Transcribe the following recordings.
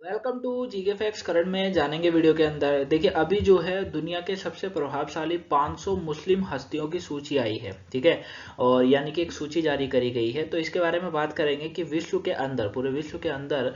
Welcome to GK facts. Current में जानेंगे video के अंदर। देखिए अभी जो है दुनिया के सबसे प्रभावशाली 500 मुस्लिम हस्तियों की सूची आई है, ठीक है। और यानी कि एक सूची जारी करी गई है, तो इसके बारे में बात करेंगे कि विश्व के अंदर, पूरे विश्व के अंदर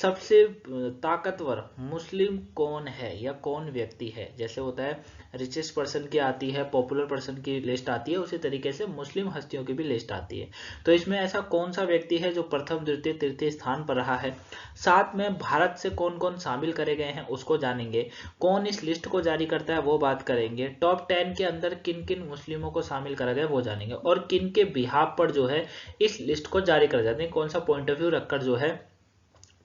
सबसे ताकतवर मुस्लिम कौन है या कौन व्यक्ति है। जैसे होता है रिचेस्ट पर्सन की आती है, पॉपुलर पर्सन की लिस्ट आती है, उसी तरीके से मुस्लिम हस्तियों की भी लिस्ट आती है। तो इसमें ऐसा कौन सा व्यक्ति है जो प्रथम द्वितीय तृतीय स्थान पर रहा है, साथ में भारत से कौन कौन शामिल करे गए हैं उसको जानेंगे, कौन इस लिस्ट को जारी करता है वो बात करेंगे, टॉप 10 के अंदर किन किन मुस्लिमों को शामिल करा गया वो जानेंगे, और किन के बिहाफ पर जो है इस लिस्ट को जारी करा जाते हैं, कौन सा पॉइंट ऑफ व्यू रखकर जो है,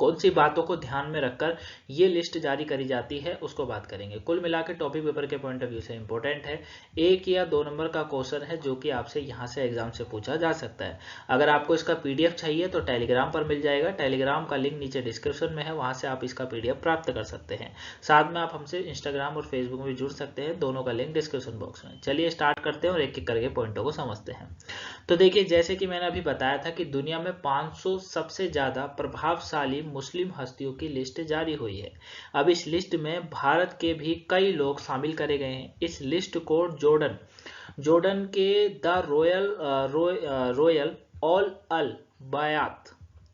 कौन सी बातों को ध्यान में रखकर ये लिस्ट जारी करी जाती है उसको बात करेंगे। कुल मिलाकर टॉपिक पेपर के पॉइंट ऑफ व्यू से इंपॉर्टेंट है। 1 या 2 नंबर का क्वेश्चन है जो कि आपसे यहाँ से एग्जाम से पूछा जा सकता है। अगर आपको इसका पीडीएफ चाहिए तो टेलीग्राम पर मिल जाएगा, टेलीग्राम का लिंक नीचे डिस्क्रिप्शन में है, वहां से आप इसका पीडीएफ प्राप्त कर सकते हैं। साथ में आप हमसे इंस्टाग्राम और फेसबुक में भी जुड़ सकते हैं, दोनों का लिंक डिस्क्रिप्शन बॉक्स में। चलिए स्टार्ट करते हैं और एक एक करके पॉइंटों को समझते हैं। तो देखिए जैसे कि मैंने अभी बताया था कि दुनिया में 500 सबसे ज्यादा प्रभावशाली मुस्लिम हस्तियों की लिस्ट जारी हुई है। अब इस लिस्ट में भारत के भी कई लोग शामिल करे गए हैं। इस लिस्ट को जॉर्डन के the Royal Aal al Bayt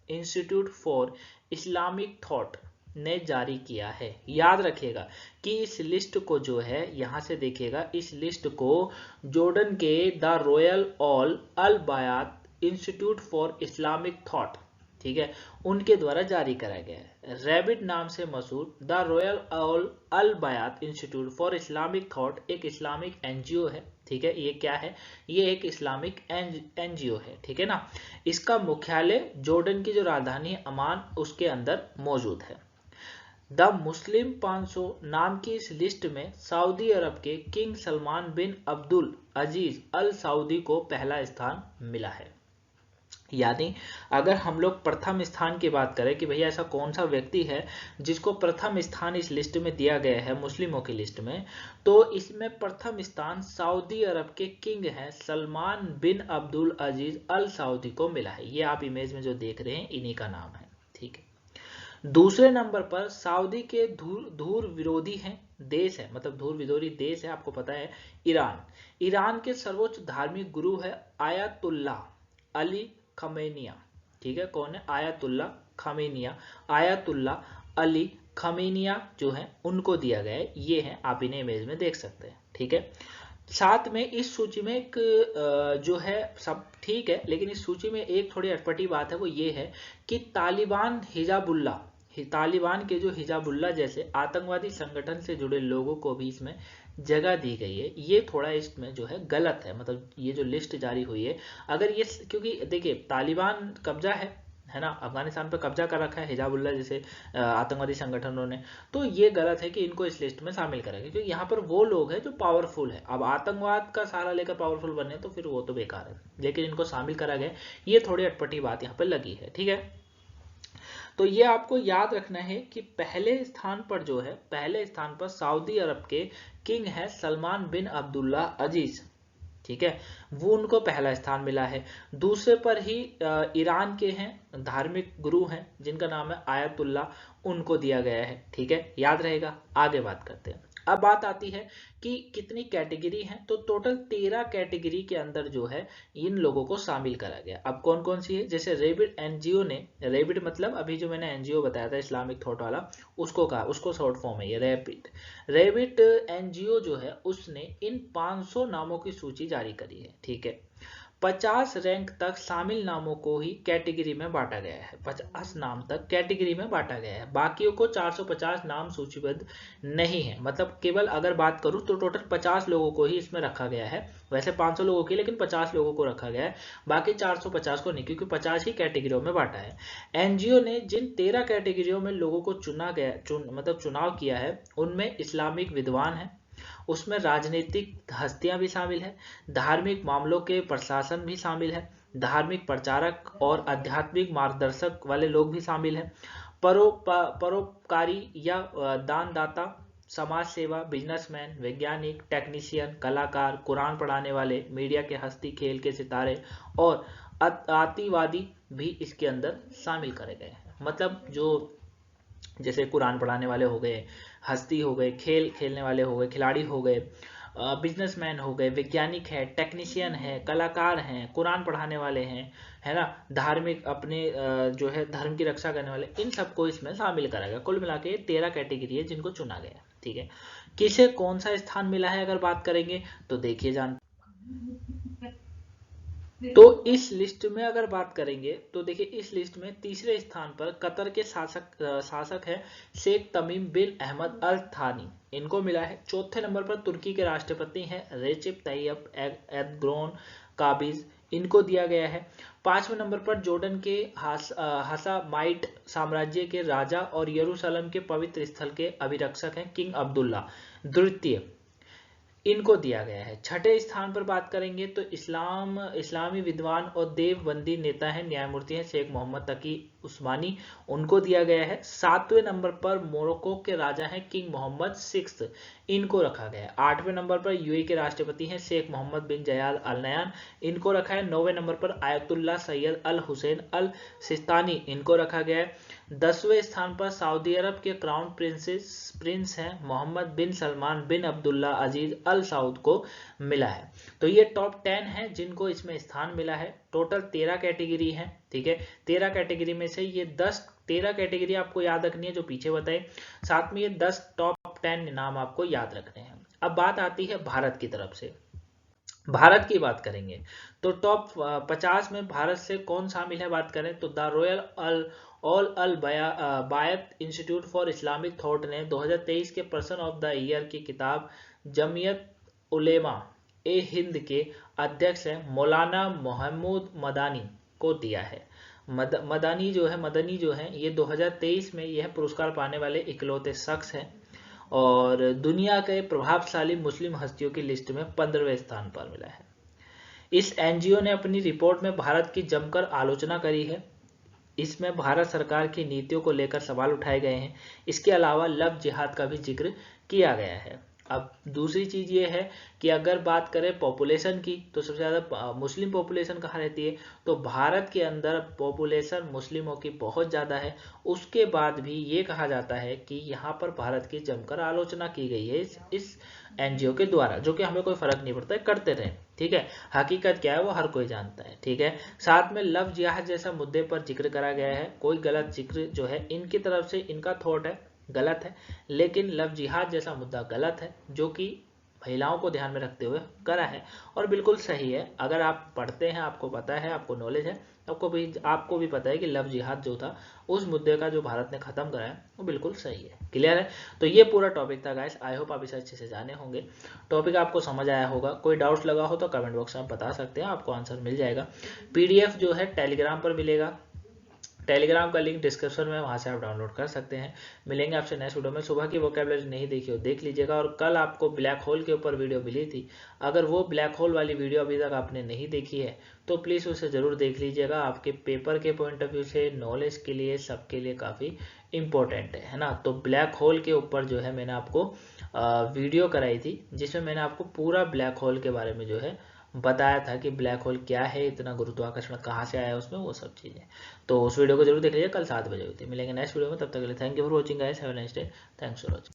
Institute for Islamic Thought ने जारी किया है। याद रखिएगा कि इस लिस्ट को जो है यहां से देखिएगा, इस लिस्ट को जॉर्डन के the Royal Aal al Bayt Institute for Islamic Thought, ठीक है, उनके द्वारा जारी कराया गया है। रैबिट नाम से मशहूर the Royal Aal al Bayt Institute for Islamic Thought एक इस्लामिक एनजीओ है, ठीक है। ये क्या है? ये एक इस्लामिक एनजीओ है, ठीक है ना। इसका मुख्यालय जॉर्डन की जो राजधानी अमान उसके अंदर मौजूद है। द मुस्लिम 500 नाम की इस लिस्ट में सऊदी अरब के किंग सलमान बिन अब्दुल अजीज अल सऊदी को पहला स्थान मिला है। यानी अगर हम लोग प्रथम स्थान की बात करें कि भैया ऐसा कौन सा व्यक्ति है जिसको प्रथम स्थान इस लिस्ट में दिया गया है मुस्लिमों की लिस्ट में, तो इसमें प्रथम स्थान सऊदी अरब के किंग हैं सलमान बिन अब्दुल अजीज अल सऊदी को मिला है। ये आप इमेज में जो देख रहे हैं इन्हीं का नाम है, ठीक है। दूसरे नंबर पर सऊदी के धूर विरोधी हैं, देश है, मतलब धूर विरोधी देश है, आपको पता है, ईरान। ईरान के सर्वोच्च धार्मिक गुरु है आयतुल्ला अली खमेनिया, ठीक है। कौन है? आयतुल्ला खमेनिया, आयतुल्ला अली खमेनिया जो है उनको दिया गया है। ये है, आप इन्हें इमेज में देख सकते हैं, ठीक है। साथ में इस सूची में एक जो है सब ठीक है, लेकिन इस सूची में एक थोड़ी अटपटी बात है, वो ये है कि तालिबान के जो हिजाबुल्ला जैसे आतंकवादी संगठन से जुड़े लोगों को भी इसमें जगह दी गई है। ये थोड़ा इसमें जो है गलत है, मतलब ये जो लिस्ट जारी हुई है, अगर ये, क्योंकि देखिए तालिबान कब्जा है ना, अफगानिस्तान पर कब्जा कर रखा है हिजाबुल्ला जैसे आतंकवादी संगठनों ने, तो ये गलत है कि इनको इस लिस्ट में शामिल करेंगे, क्योंकि यहाँ पर वो लोग हैं जो पावरफुल है। अब आतंकवाद का सहारा लेकर पावरफुल बने तो फिर वो तो बेकार है, लेकिन इनको शामिल करा गया, ये थोड़ी अटपटी बात यहाँ पर लगी है, ठीक है। तो ये आपको याद रखना है कि पहले स्थान पर जो है, पहले स्थान पर सऊदी अरब के किंग है सलमान बिन अब्दुल्ला अजीज, ठीक है, वो उनको पहला स्थान मिला है। दूसरे पर ही ईरान के हैं, धार्मिक गुरु हैं जिनका नाम है आयतुल्ला, उनको दिया गया है, ठीक है, याद रहेगा। आगे बात करते हैं। अब बात आती है कि कितनी कैटेगरी हैं, तो टोटल 13 कैटेगरी के अंदर जो है इन लोगों को शामिल करा गया। अब कौन कौन सी है? जैसे रेबिट एनजीओ ने, रेबिट मतलब अभी जो मैंने एनजीओ बताया था इस्लामिक थॉट वाला, उसको कहा, उसको शॉर्ट फॉर्म है ये रेबिट एनजीओ जो है उसने इन 500 नामों की सूची जारी करी है, ठीक है। 50 रैंक तक शामिल नामों को ही कैटेगरी में बांटा गया है, 50 नाम तक कैटेगरी में बांटा गया है, बाकियों को 450 नाम सूचीबद्ध नहीं है। मतलब केवल अगर बात करूं तो टोटल 50 लोगों को ही इसमें रखा गया है, वैसे 500 लोगों की, लेकिन 50 लोगों को रखा गया है, बाकी 450 को नहीं, क्योंकि 50 ही कैटेगरियों में बांटा है। एनजीओ ने जिन 13 कैटेगरियों में लोगों को मतलब चुनाव किया है, उनमें इस्लामिक विद्वान है, उसमें राजनीतिक हस्तियां भी शामिल है, धार्मिक मामलों के प्रशासन भी शामिल है, धार्मिक प्रचारक और आध्यात्मिक मार्गदर्शक वाले लोग भी शामिल हैं, परोपकारी या दानदाता, समाज सेवा, बिजनेसमैन, वैज्ञानिक, टेक्नीशियन, कलाकार, कुरान पढ़ाने वाले, मीडिया के हस्ती, खेल के सितारे और आतिवादी भी इसके अंदर शामिल करे गए हैं। मतलब जो जैसे कुरान पढ़ाने वाले हो गए, हस्ती हो गए, खेल खेलने वाले हो गए, खिलाड़ी हो गए, बिजनेसमैन हो गए, वैज्ञानिक है, टेक्नीशियन है, कलाकार हैं, कुरान पढ़ाने वाले हैं, है ना, धार्मिक अपने जो है धर्म की रक्षा करने वाले, इन सबको इसमें शामिल करा गया। कुल मिला के 13 कैटेगरी है जिनको चुना गया। ठीक है, किसे कौन सा स्थान मिला है अगर बात करेंगे तो देखिए जान, तो इस लिस्ट में अगर बात करेंगे तो देखिए इस लिस्ट में तीसरे स्थान पर कतर के शासक है शेख तमीम बिन अहमद अल थानी, इनको मिला है। चौथे नंबर पर तुर्की के राष्ट्रपति हैं रेसिप तैयब एर्दोगान काबिज, इनको दिया गया है। 5वें नंबर पर जॉर्डन के हसामाइट साम्राज्य के राजा और यरूशलेम के पवित्र स्थल के अभिरक्षक हैं किंग अब्दुल्ला द्वितीय, इनको दिया गया है। छठे स्थान पर बात करेंगे तो इस्लामी विद्वान और देवबंदी नेता हैं, न्यायमूर्ति हैं शेख मोहम्मद तकी उस्मानी, उनको दिया गया है। 7वें नंबर पर मोरक्को के राजा हैं किंग मोहम्मद 6, इनको रखा गया है। 8वें नंबर पर यूएई के राष्ट्रपति हैं शेख मोहम्मद बिन जायद अल नयान, इनको रखा है। 9वें नंबर पर आयतुल्ला सैयद अल हुसैन अल सिस्तानी, इनको रखा गया है। 10वें स्थान पर सऊदी अरब के क्राउन प्रिंस हैं मोहम्मद बिन सलमान बिन अब्दुल्ला अजीज अल सऊद को मिला है। तो ये टॉप 10 है जिनको इसमें स्थान मिला है। टोटल 13 कैटेगरी है। ठीक है, 13 कैटेगरी में से ये 13 कैटेगरी आपको याद रखनी है जो पीछे बताए, साथ में ये 10 टॉप 10 नाम आपको याद रखने हैं। अब बात आती है भारत की तरफ से, भारत की बात करेंगे तो टॉप 50 में भारत से कौन शामिल है बात करें तो the Royal al Bayt Institute for Islamic Thought ने 2023 के पर्सन ऑफ द ईयर की किताब जमियत उलेमा ए हिंद के अध्यक्ष हैं मौलाना मोहम्मद मदानी को दिया है। मदनी जो है ये 2023 में यह पुरस्कार पाने वाले इकलौते शख्स हैं और दुनिया के प्रभावशाली मुस्लिम हस्तियों की लिस्ट में 15वें स्थान पर मिला है। इस एनजीओ ने अपनी रिपोर्ट में भारत की जमकर आलोचना करी है, इसमें भारत सरकार की नीतियों को लेकर सवाल उठाए गए हैं। इसके अलावा लव जिहाद का भी जिक्र किया गया है। अब दूसरी चीज ये है कि अगर बात करें पॉपुलेशन की तो सबसे ज्यादा मुस्लिम पॉपुलेशन कहाँ रहती है तो भारत के अंदर पॉपुलेशन मुस्लिमों की बहुत ज्यादा है। उसके बाद भी ये कहा जाता है कि यहाँ पर भारत की जमकर आलोचना की गई है इस एनजीओ के द्वारा, जो कि हमें कोई फर्क नहीं पड़ता है, करते रहे। ठीक है, हकीकत क्या है वो हर कोई जानता है। ठीक है, साथ में लव जिहाद जैसा मुद्दे पर जिक्र करा गया है। कोई गलत जिक्र जो है इनकी तरफ से इनका थॉट है गलत है, लेकिन लव जिहाद जैसा मुद्दा गलत है जो कि महिलाओं को ध्यान में रखते हुए करा है और बिल्कुल सही है। अगर आप पढ़ते हैं, आपको पता है, आपको नॉलेज है, आपको भी पता है कि लव जिहाद जो था उस मुद्दे का जो भारत ने खत्म कराया वो बिल्कुल सही है। क्लियर है? तो ये पूरा टॉपिक था गाइस, आई होप आप इसे अच्छे से जाने होंगे, टॉपिक आपको समझ आया होगा। कोई डाउट्स लगा हो तो कमेंट बॉक्स में बता सकते हैं, आपको आंसर मिल जाएगा। पीडीएफ जो है टेलीग्राम पर मिलेगा, टेलीग्राम का लिंक डिस्क्रिप्शन में, वहां से आप डाउनलोड कर सकते हैं। मिलेंगे आपसे नेक्स्ट वीडियो में। सुबह की वोकैबुलरी नहीं देखी हो देख लीजिएगा, और कल आपको ब्लैक होल के ऊपर वीडियो मिली थी, अगर वो ब्लैक होल वाली वीडियो अभी तक आपने नहीं देखी है तो प्लीज़ उसे ज़रूर देख लीजिएगा। आपके पेपर के पॉइंट ऑफ व्यू से, नॉलेज के लिए, सबके लिए काफ़ी इंपॉर्टेंट है ना। तो ब्लैक होल के ऊपर जो है मैंने आपको वीडियो कराई थी जिसमें मैंने आपको पूरा ब्लैक होल के बारे में जो है बताया था कि ब्लैक होल क्या है, इतना गुरुत्वाकर्षण कहाँ से आया उसमें, वो सब चीज़ें। तो उस वीडियो को जरूर देख लीजिए, कल 7 बजे हुई थी। मिलेंगे नेक्स्ट वीडियो में, तब तक के लिए thank you for watching guys, have a nice day, thanks for watching.